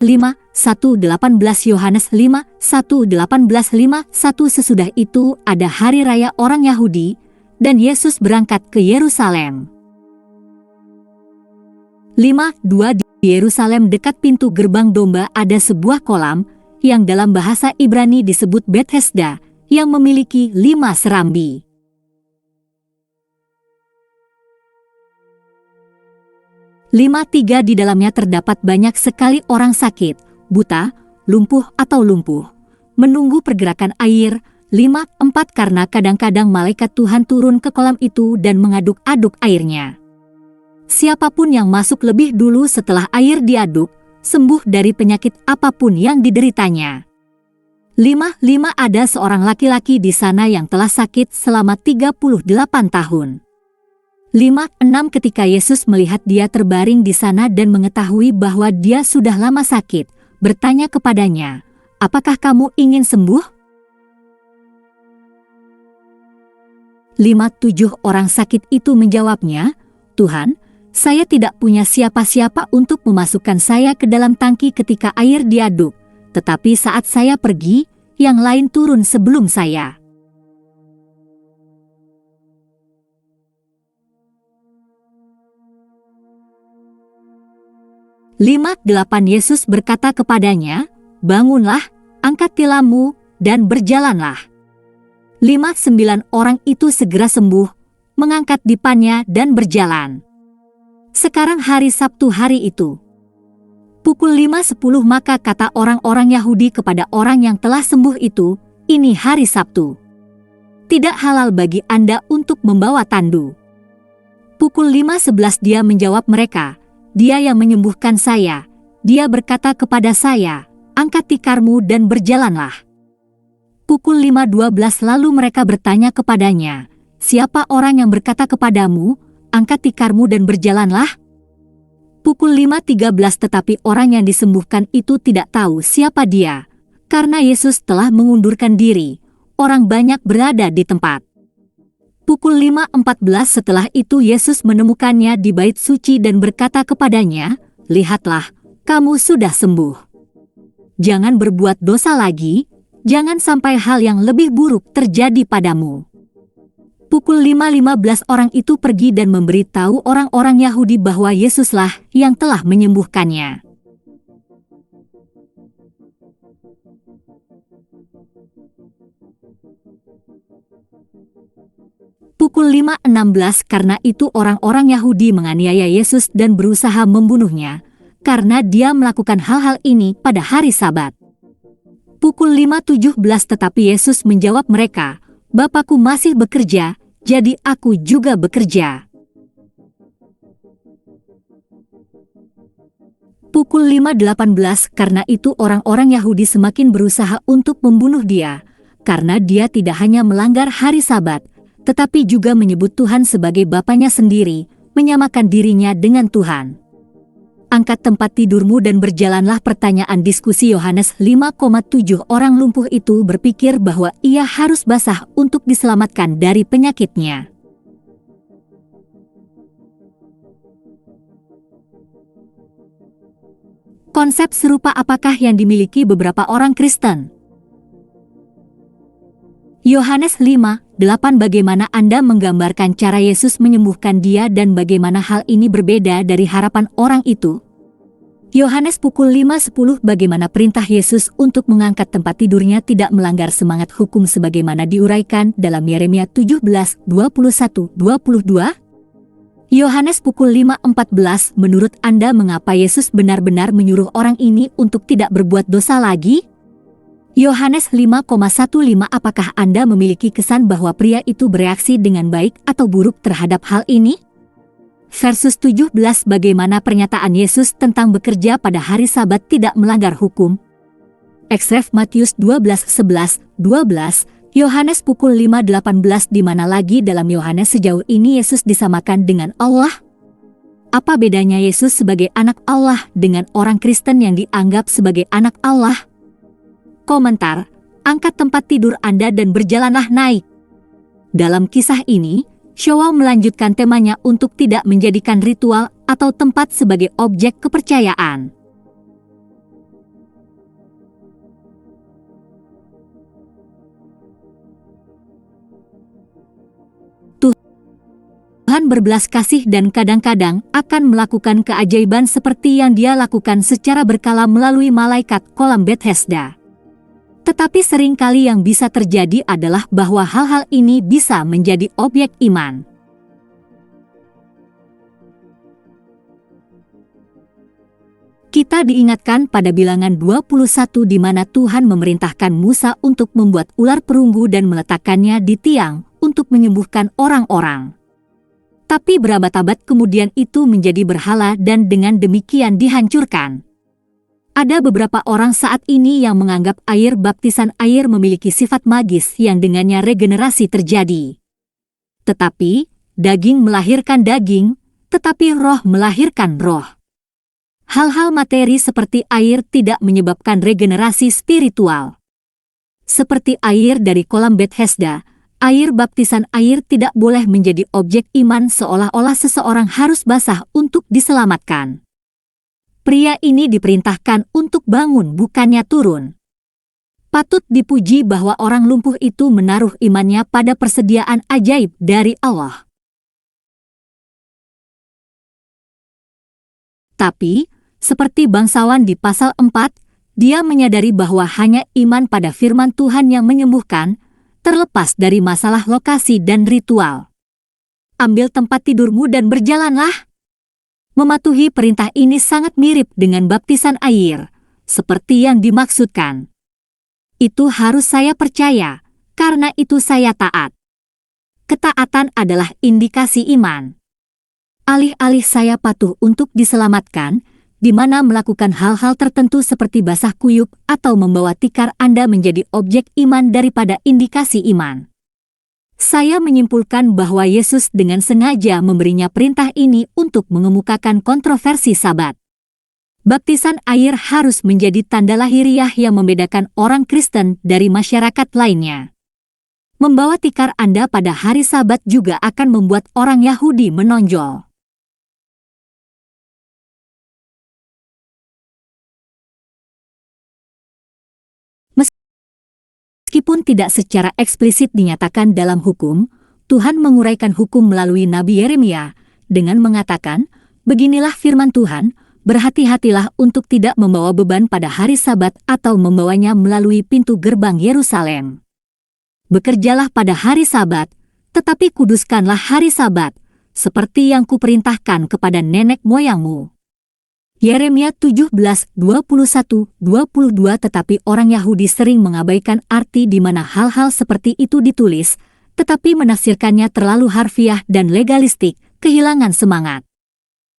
5:1-18 Yohanes 5:1-18 Sesudah itu ada hari raya orang Yahudi, dan Yesus berangkat ke Yerusalem. 5:2 Di Yerusalem dekat pintu gerbang domba ada sebuah kolam, yang dalam bahasa Ibrani disebut Bethesda, yang memiliki 5 serambi. 5:3 Di dalamnya terdapat banyak sekali orang sakit, buta, lumpuh atau lumpuh, menunggu pergerakan air. 5:4 Karena kadang-kadang malaikat Tuhan turun ke kolam itu dan mengaduk-aduk airnya. Siapapun yang masuk lebih dulu setelah air diaduk, sembuh dari penyakit apapun yang dideritanya. 5:5 Ada seorang laki-laki di sana yang telah sakit selama 38 tahun. 5:6 Ketika Yesus melihat dia terbaring di sana dan mengetahui bahwa dia sudah lama sakit, bertanya kepadanya, "Apakah kamu ingin sembuh?" 5:7 Orang sakit itu menjawabnya, "Tuhan, saya tidak punya siapa-siapa untuk memasukkan saya ke dalam tangki ketika air diaduk, tetapi saat saya pergi, yang lain turun sebelum saya." 5:8 Yesus berkata kepadanya, "Bangunlah, angkat tilammu, dan berjalanlah." 5:9 Orang itu segera sembuh, mengangkat dipannya dan berjalan. Sekarang hari Sabtu hari itu. Pukul 5:10 maka kata orang-orang Yahudi kepada orang yang telah sembuh itu, "Ini hari Sabtu. Tidak halal bagi Anda untuk membawa tandu." Pukul 5:11 dia menjawab mereka, "Dia yang menyembuhkan saya, dia berkata kepada saya, 'Angkat tikarmu dan berjalanlah.'" Pukul 5:12 lalu mereka bertanya kepadanya, "Siapa orang yang berkata kepadamu, 'Angkat tikarmu dan berjalanlah'?" Pukul 5:13 tetapi orang yang disembuhkan itu tidak tahu siapa dia, karena Yesus telah mengundurkan diri, orang banyak berada di tempat. Pukul 5:14 setelah itu Yesus menemukannya di bait suci dan berkata kepadanya, "Lihatlah, kamu sudah sembuh. Jangan berbuat dosa lagi, jangan sampai hal yang lebih buruk terjadi padamu." Pukul 5:15 orang itu pergi dan memberitahu orang-orang Yahudi bahwa Yesuslah yang telah menyembuhkannya. Pukul 5:16 karena itu orang-orang Yahudi menganiaya Yesus dan berusaha membunuhnya, karena dia melakukan hal-hal ini pada hari Sabat. Pukul 5:17 tetapi Yesus menjawab mereka, "Bapakku masih bekerja, jadi aku juga bekerja." Pukul 5:18 karena itu orang-orang Yahudi semakin berusaha untuk membunuh dia, karena dia tidak hanya melanggar hari Sabat, tetapi juga menyebut Tuhan sebagai Bapanya sendiri, menyamakan dirinya dengan Tuhan. "Angkat tempat tidurmu dan berjalanlah." Pertanyaan diskusi Yohanes 5,7 Orang lumpuh itu berpikir bahwa ia harus basah untuk diselamatkan dari penyakitnya. Konsep serupa apakah yang dimiliki beberapa orang Kristen? Yohanes 5:8 Bagaimana Anda menggambarkan cara Yesus menyembuhkan dia dan bagaimana hal ini berbeda dari harapan orang itu? Yohanes pukul 5:10 Bagaimana perintah Yesus untuk mengangkat tempat tidurnya tidak melanggar semangat hukum sebagaimana diuraikan dalam Yeremia 17:21-22? Yohanes pukul 5:14 Menurut Anda mengapa Yesus benar-benar menyuruh orang ini untuk tidak berbuat dosa lagi? Yohanes 5,15 Apakah Anda memiliki kesan bahwa pria itu bereaksi dengan baik atau buruk terhadap hal ini? Versus 17 Bagaimana pernyataan Yesus tentang bekerja pada hari Sabat tidak melanggar hukum? Exref Matius 12:11-12 Yohanes pukul 5:18 Di mana lagi dalam Yohanes sejauh ini Yesus disamakan dengan Allah? Apa bedanya Yesus sebagai anak Allah dengan orang Kristen yang dianggap sebagai anak Allah? Komentar, angkat tempat tidur Anda dan berjalanlah naik. Dalam kisah ini, Shaw melanjutkan temanya untuk tidak menjadikan ritual atau tempat sebagai objek kepercayaan. berbelas kasih dan kadang-kadang akan melakukan keajaiban seperti yang dia lakukan secara berkala melalui malaikat kolam Bethesda. Tetapi seringkali yang bisa terjadi adalah bahwa hal-hal ini bisa menjadi objek iman. Kita diingatkan pada bilangan 21 di mana Tuhan memerintahkan Musa untuk membuat ular perunggu dan meletakkannya di tiang untuk menyembuhkan orang-orang. Tapi berabad-abad kemudian itu menjadi berhala dan dengan demikian dihancurkan. Ada beberapa orang saat ini yang menganggap air baptisan air memiliki sifat magis yang dengannya regenerasi terjadi. Tetapi, daging melahirkan daging, tetapi roh melahirkan roh. Hal-hal materi seperti air tidak menyebabkan regenerasi spiritual. Seperti air dari kolam Bethesda, air baptisan air tidak boleh menjadi objek iman seolah-olah seseorang harus basah untuk diselamatkan. Pria ini diperintahkan untuk bangun bukannya turun. Patut dipuji bahwa orang lumpuh itu menaruh imannya pada persediaan ajaib dari Allah. Tapi, seperti bangsawan di pasal 4, dia menyadari bahwa hanya iman pada firman Tuhan yang menyembuhkan, terlepas dari masalah lokasi dan ritual. Ambil tempat tidurmu dan berjalanlah. Mematuhi perintah ini sangat mirip dengan baptisan air, seperti yang dimaksudkan. Itu harus saya percaya, karena itu saya taat. Ketaatan adalah indikasi iman. Alih-alih saya patuh untuk diselamatkan, di mana melakukan hal-hal tertentu seperti basah kuyup atau membawa tikar Anda menjadi objek iman daripada indikasi iman. Saya menyimpulkan bahwa Yesus dengan sengaja memberinya perintah ini untuk mengemukakan kontroversi Sabat. Baptisan air harus menjadi tanda lahiriah yang membedakan orang Kristen dari masyarakat lainnya. Membawa tikar Anda pada hari Sabat juga akan membuat orang Yahudi menonjol. Meskipun tidak secara eksplisit dinyatakan dalam hukum, Tuhan menguraikan hukum melalui Nabi Yeremia dengan mengatakan, "Beginilah firman Tuhan, berhati-hatilah untuk tidak membawa beban pada hari Sabat atau membawanya melalui pintu gerbang Yerusalem. Bekerjalah pada hari Sabat, tetapi kuduskanlah hari Sabat, seperti yang kuperintahkan kepada nenek moyangmu." Yeremia 17:21-22. Tetapi orang Yahudi sering mengabaikan arti di mana hal-hal seperti itu ditulis, tetapi menafsirkannya terlalu harfiah dan legalistik, kehilangan semangat.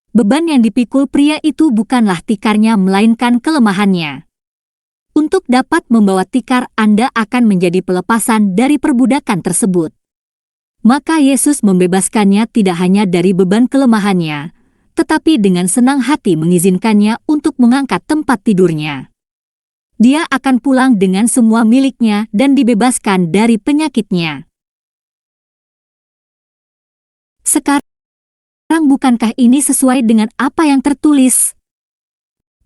Beban yang dipikul pria itu bukanlah tikarnya melainkan kelemahannya. Untuk dapat membawa tikar Anda akan menjadi pelepasan dari perbudakan tersebut. Maka Yesus membebaskannya tidak hanya dari beban kelemahannya, tetapi dengan senang hati mengizinkannya untuk mengangkat tempat tidurnya. Dia akan pulang dengan semua miliknya dan dibebaskan dari penyakitnya. Sekarang bukankah ini sesuai dengan apa yang tertulis?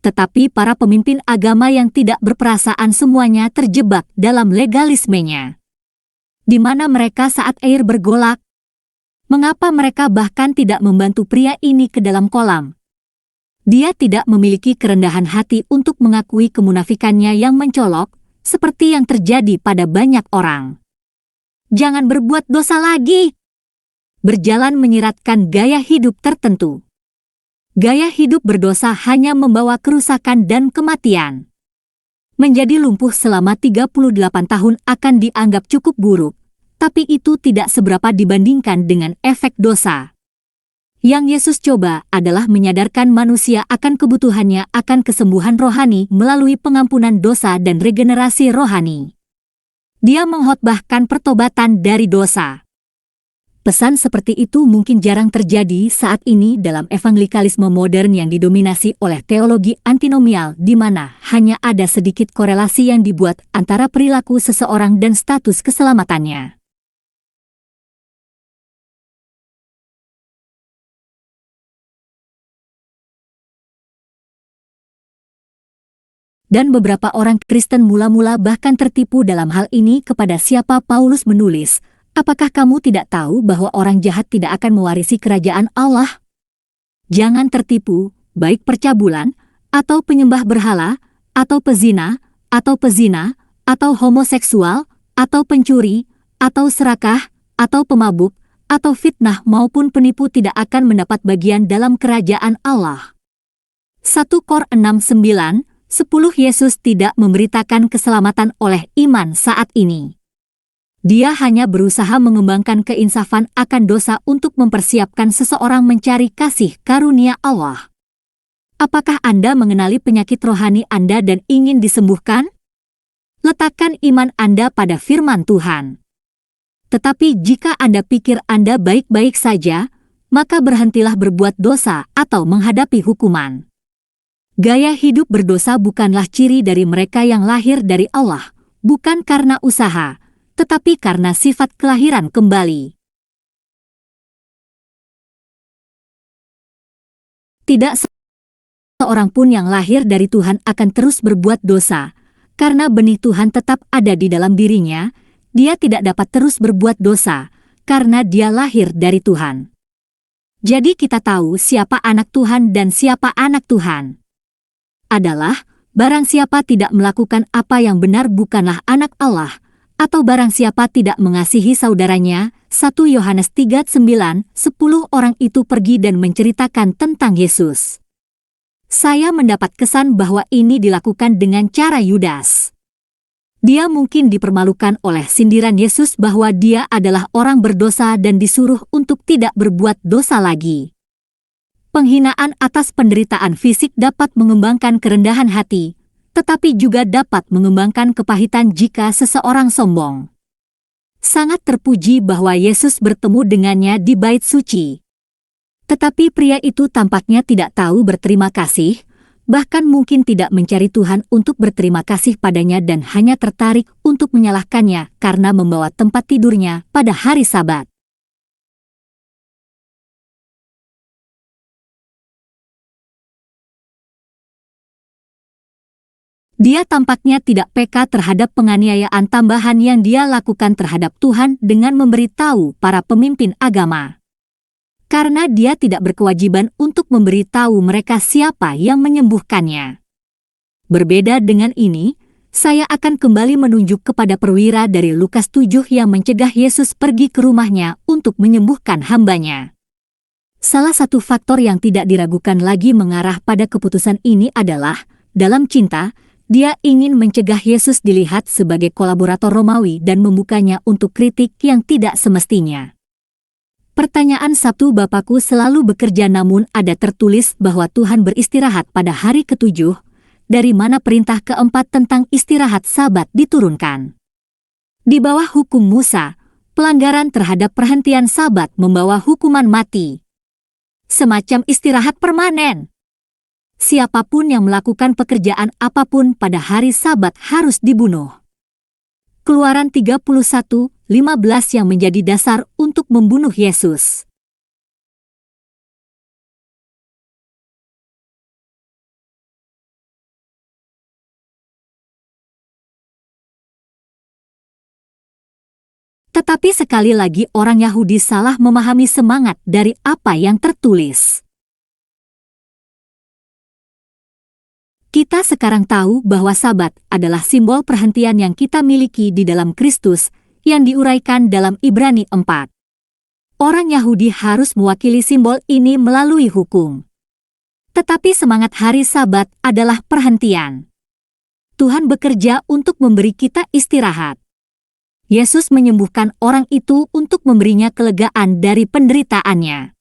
Tetapi para pemimpin agama yang tidak berperasaan semuanya terjebak dalam legalismenya. Di mana mereka saat air bergolak? Mengapa mereka bahkan tidak membantu pria ini ke dalam kolam? Dia tidak memiliki kerendahan hati untuk mengakui kemunafikannya yang mencolok, seperti yang terjadi pada banyak orang. Jangan berbuat dosa lagi. Berjalan menyiratkan gaya hidup tertentu. Gaya hidup berdosa hanya membawa kerusakan dan kematian. Menjadi lumpuh selama 38 tahun akan dianggap cukup buruk. Tapi itu tidak seberapa dibandingkan dengan efek dosa. Yang Yesus coba adalah menyadarkan manusia akan kebutuhannya akan kesembuhan rohani melalui pengampunan dosa dan regenerasi rohani. Dia mengkhotbahkan pertobatan dari dosa. Pesan seperti itu mungkin jarang terjadi saat ini dalam evangelikalisme modern yang didominasi oleh teologi antinomial di mana hanya ada sedikit korelasi yang dibuat antara perilaku seseorang dan status keselamatannya. Dan beberapa orang Kristen mula-mula bahkan tertipu dalam hal ini kepada siapa Paulus menulis, Apakah kamu tidak tahu bahwa orang jahat tidak akan mewarisi kerajaan Allah? Jangan tertipu, baik percabulan, atau penyembah berhala, atau pezina, atau homoseksual, atau pencuri, atau serakah, atau pemabuk, atau fitnah maupun penipu tidak akan mendapat bagian dalam kerajaan Allah. 1 Kor 6:9-10 Yesus tidak memberitakan keselamatan oleh iman saat ini. Dia hanya berusaha mengembangkan keinsafan akan dosa untuk mempersiapkan seseorang mencari kasih karunia Allah. Apakah Anda mengenali penyakit rohani Anda dan ingin disembuhkan? Letakkan iman Anda pada firman Tuhan. Tetapi jika Anda pikir Anda baik-baik saja, maka berhentilah berbuat dosa atau menghadapi hukuman. Gaya hidup berdosa bukanlah ciri dari mereka yang lahir dari Allah, bukan karena usaha, tetapi karena sifat kelahiran kembali. Tidak seorang pun yang lahir dari Tuhan akan terus berbuat dosa, karena benih Tuhan tetap ada di dalam dirinya. Dia tidak dapat terus berbuat dosa, karena dia lahir dari Tuhan. Jadi kita tahu siapa anak Tuhan dan siapa anak Tuhan. Adalah, barang siapa tidak melakukan apa yang benar bukanlah anak Allah, atau barang siapa tidak mengasihi saudaranya. 1 Yohanes 3:9-10 Orang itu pergi dan menceritakan tentang Yesus. Saya mendapat kesan bahwa ini dilakukan dengan cara Yudas. Dia mungkin dipermalukan oleh sindiran Yesus bahwa dia adalah orang berdosa dan disuruh untuk tidak berbuat dosa lagi. Penghinaan atas penderitaan fisik dapat mengembangkan kerendahan hati, tetapi juga dapat mengembangkan kepahitan jika seseorang sombong. Sangat terpuji bahwa Yesus bertemu dengannya di bait suci. Tetapi pria itu tampaknya tidak tahu berterima kasih, bahkan mungkin tidak mencari Tuhan untuk berterima kasih padanya dan hanya tertarik untuk menyalahkannya karena membawa tempat tidurnya pada hari Sabat. Dia tampaknya tidak peka terhadap penganiayaan tambahan yang dia lakukan terhadap Tuhan dengan memberitahu para pemimpin agama. Karena dia tidak berkewajiban untuk memberitahu mereka siapa yang menyembuhkannya. Berbeda dengan ini, saya akan kembali menunjuk kepada perwira dari Lukas 7 yang mencegah Yesus pergi ke rumahnya untuk menyembuhkan hambanya. Salah satu faktor yang tidak diragukan lagi mengarah pada keputusan ini adalah, dalam cinta, dia ingin mencegah Yesus dilihat sebagai kolaborator Romawi dan membukanya untuk kritik yang tidak semestinya. Pertanyaan Sabtu Bapakku selalu bekerja namun ada tertulis bahwa Tuhan beristirahat pada hari ke-7, dari mana perintah keempat tentang istirahat Sabat diturunkan. Di bawah hukum Musa, pelanggaran terhadap perhentian Sabat membawa hukuman mati. Semacam istirahat permanen. Siapapun yang melakukan pekerjaan apapun pada hari Sabat harus dibunuh. Keluaran 31:15 yang menjadi dasar untuk membunuh Yesus. Tetapi sekali lagi orang Yahudi salah memahami semangat dari apa yang tertulis. Kita sekarang tahu bahwa Sabat adalah simbol perhentian yang kita miliki di dalam Kristus, yang diuraikan dalam Ibrani 4. Orang Yahudi harus mewakili simbol ini melalui hukum. Tetapi semangat hari Sabat adalah perhentian. Tuhan bekerja untuk memberi kita istirahat. Yesus menyembuhkan orang itu untuk memberinya kelegaan dari penderitaannya.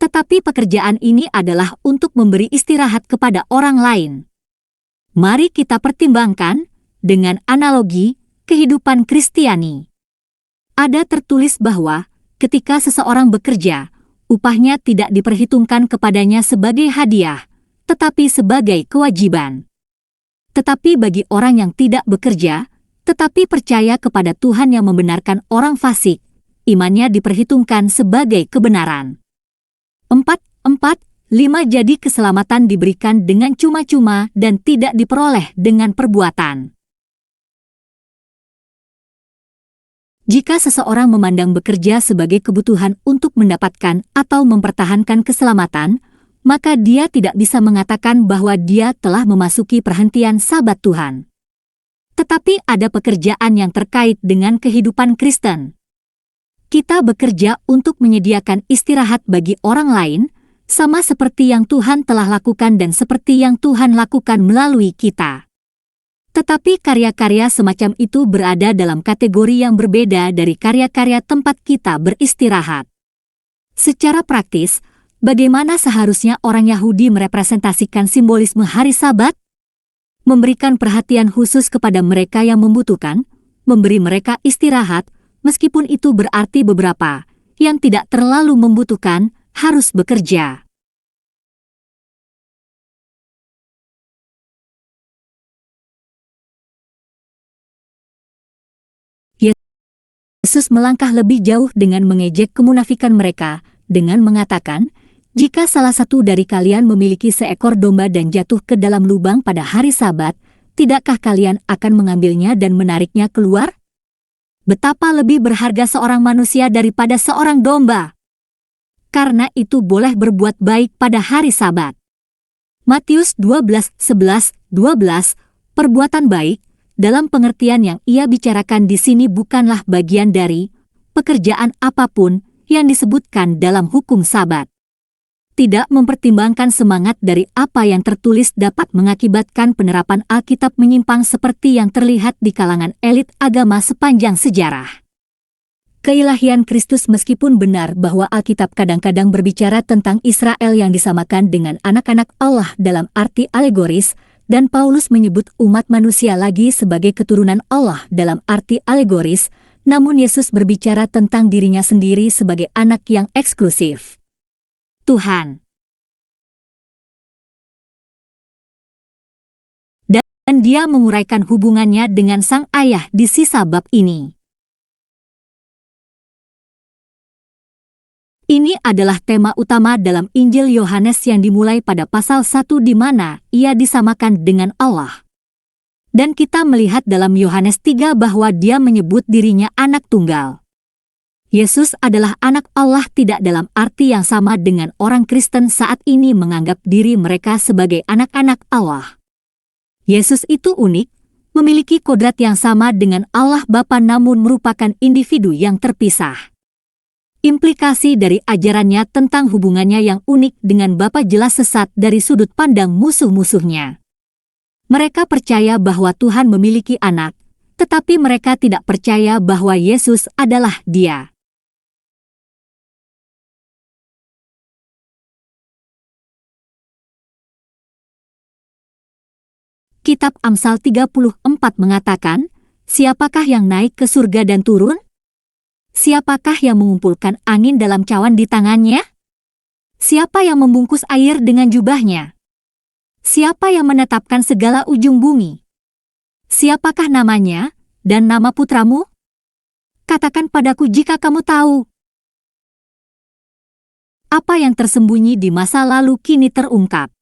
Tetapi pekerjaan ini adalah untuk memberi istirahat kepada orang lain. Mari kita pertimbangkan, dengan analogi, kehidupan Kristiani. Ada tertulis bahwa, ketika seseorang bekerja, upahnya tidak diperhitungkan kepadanya sebagai hadiah, tetapi sebagai kewajiban. Tetapi bagi orang yang tidak bekerja, tetapi percaya kepada Tuhan yang membenarkan orang fasik, imannya diperhitungkan sebagai kebenaran. 4:5 Jadi keselamatan diberikan dengan cuma-cuma dan tidak diperoleh dengan perbuatan. Jika seseorang memandang bekerja sebagai kebutuhan untuk mendapatkan atau mempertahankan keselamatan, maka dia tidak bisa mengatakan bahwa dia telah memasuki perhentian Sabat Tuhan. Tetapi ada pekerjaan yang terkait dengan kehidupan Kristen. Kita bekerja untuk menyediakan istirahat bagi orang lain, sama seperti yang Tuhan telah lakukan dan seperti yang Tuhan lakukan melalui kita. Tetapi karya-karya semacam itu berada dalam kategori yang berbeda dari karya-karya tempat kita beristirahat. Secara praktis, bagaimana seharusnya orang Yahudi merepresentasikan simbolisme hari Sabat? Memberikan perhatian khusus kepada mereka yang membutuhkan, memberi mereka istirahat, meskipun itu berarti beberapa yang tidak terlalu membutuhkan harus bekerja. Yesus melangkah lebih jauh dengan mengejek kemunafikan mereka, dengan mengatakan, "Jika salah satu dari kalian memiliki seekor domba dan jatuh ke dalam lubang pada hari Sabat, tidakkah kalian akan mengambilnya dan menariknya keluar? Betapa lebih berharga seorang manusia daripada seorang domba. Karena itu boleh berbuat baik pada hari Sabat." Matius 12:11-12, perbuatan baik, dalam pengertian yang ia bicarakan di sini bukanlah bagian dari pekerjaan apapun yang disebutkan dalam hukum Sabat. Tidak mempertimbangkan semangat dari apa yang tertulis dapat mengakibatkan penerapan Alkitab menyimpang seperti yang terlihat di kalangan elit agama sepanjang sejarah. Keilahian Kristus meskipun benar bahwa Alkitab kadang-kadang berbicara tentang Israel yang disamakan dengan anak-anak Allah dalam arti alegoris, dan Paulus menyebut umat manusia lagi sebagai keturunan Allah dalam arti alegoris, namun Yesus berbicara tentang dirinya sendiri sebagai anak yang eksklusif. Tuhan. Dan dia menguraikan hubungannya dengan sang ayah di sisa bab ini. Ini adalah tema utama dalam Injil Yohanes yang dimulai pada pasal 1 di mana ia disamakan dengan Allah. Dan kita melihat dalam Yohanes 3 bahwa dia menyebut dirinya anak tunggal. Yesus adalah anak Allah tidak dalam arti yang sama dengan orang Kristen saat ini menganggap diri mereka sebagai anak-anak Allah. Yesus itu unik, memiliki kodrat yang sama dengan Allah Bapa namun merupakan individu yang terpisah. Implikasi dari ajarannya tentang hubungannya yang unik dengan Bapa jelas sesat dari sudut pandang musuh-musuhnya. Mereka percaya bahwa Tuhan memiliki anak, tetapi mereka tidak percaya bahwa Yesus adalah Dia. Kitab Amsal 34 mengatakan, "Siapakah yang naik ke surga dan turun? Siapakah yang mengumpulkan angin dalam cawan di tangannya? Siapa yang membungkus air dengan jubahnya? Siapa yang menetapkan segala ujung bumi? Siapakah namanya dan nama putramu? Katakan padaku jika kamu tahu." Apa yang tersembunyi di masa lalu kini terungkap.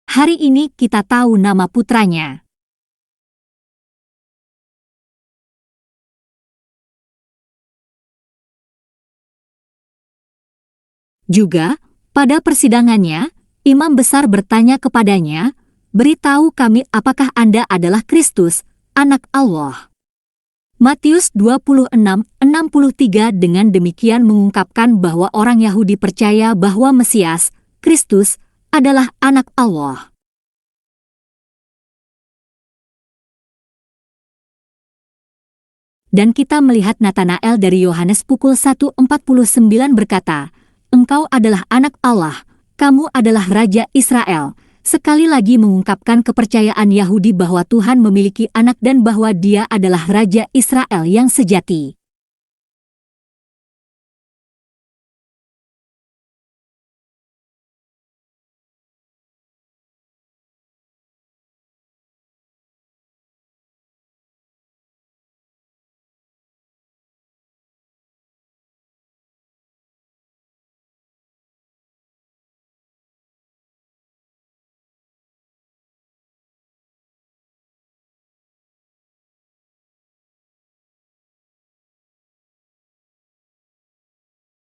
Hari ini kita tahu nama putranya. Juga, pada persidangannya, imam besar bertanya kepadanya, "Beritahu kami apakah Anda adalah Kristus, anak Allah?" Matius 26:63 dengan demikian mengungkapkan bahwa orang Yahudi percaya bahwa Mesias, Kristus, adalah anak Allah. Dan kita melihat Natanael dari Yohanes pukul 1:49 berkata, "Engkau adalah anak Allah, kamu adalah Raja Israel." Sekali lagi mengungkapkan kepercayaan Yahudi bahwa Tuhan memiliki anak dan bahwa Dia adalah Raja Israel yang sejati.